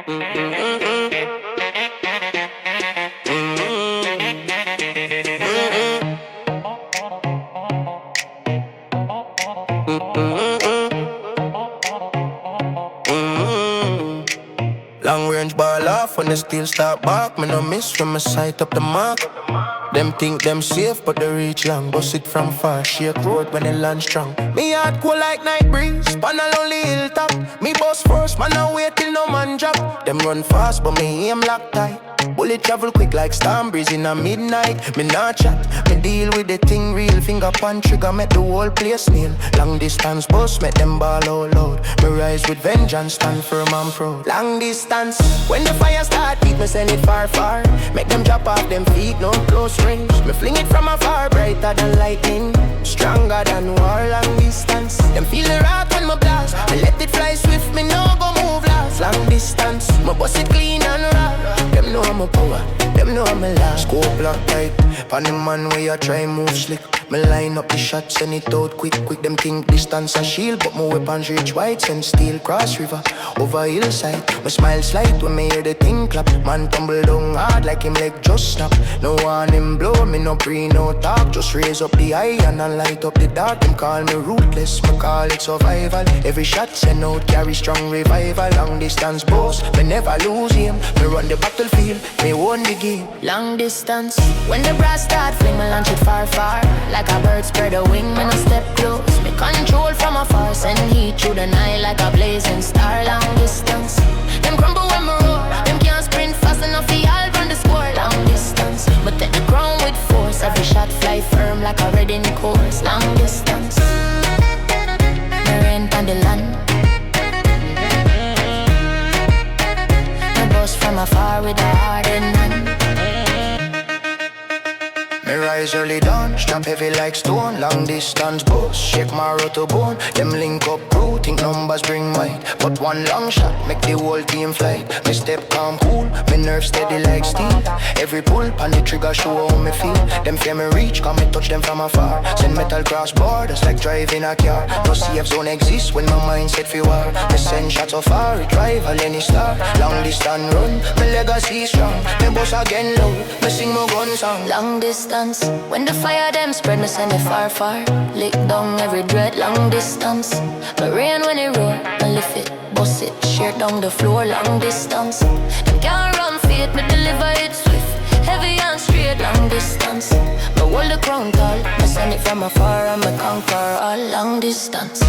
Long range ball off when they still start back. Me no miss when me sight up the mark. Them think them safe, but they reach long. Bust it from far, shake road when they land strong. Me heart cool like night breeze, span a lonely hilltop. Me bust first, man I wait till no man drop. Them run fast, but me aim lock tight. Bullet travel quick like storm breeze in a midnight. Me not chat, me deal with the thing real. Finger pan trigger, make the whole place kneel. Long distance bus, make them ball all loud. Me rise with vengeance, stand firm and proud. Long distance, when the fire start, beat me send it far, far. Make them drop off them feet, no close range. Me fling it from afar, brighter than lightning, stronger than war. Long distance, them feel the wrath when me blast. Me let it fly swift, me no go move last. Long distance, me bust it clean and raw. Them know I'm a power, them know I'm a last. Scope lock tight, pan the man where you try move slick. Me line up the shots, send it out quick, quick. Them think distance a shield, but my weapons reach wide. Send steel cross river, over hillside. My smile slide when me hear the thing clap. Man tumble down hard like him leg just snap. No one him blow, me no pre, no talk. Just raise up the eye and I light up the dark. Them call me ruthless, me call it survival. Every shot send out, carry strong revival. Long distance boss, me never lose him. Me run the battlefield, me won the game. Long distance, when the brass start fling, me launch it far, far. Like a bird spread a wing, me no step close. Me control from afar, send heat through the night like a blazing star. Long distance, them crumble when me roar. Them can't sprint fast enough, they all run the score. Long distance, but take the ground with force. Every shot fly firm like a red in the course. Long distance, me rain on the land. Me bust from afar with a hard in hand. Me rise early dawn, strap heavy like stone. Long distance boss, shake my to bone. Them link up crew, think numbers bring might. But one long shot, make the whole team flight. Me step calm cool, me nerve steady like steel. Every pull, pan the trigger show how me feel. Them fear me reach, come me touch them from afar. Send metal cross borders like driving a car. No safe zone exists when my mind set for war. Me send shots so far, it rival any star. Long distance run, me legacy strong. Me boss again low, me sing my gun song. Long distance, when the fire them spread, me send it far, far. Lick down every dread, long distance. But rain when it roar, me lift it, bust it, shear down the floor, long distance. Them can't run feet, me deliver it swift, heavy and straight, long distance. Me hold the crown tall, me send it from afar and me conquer all long distance.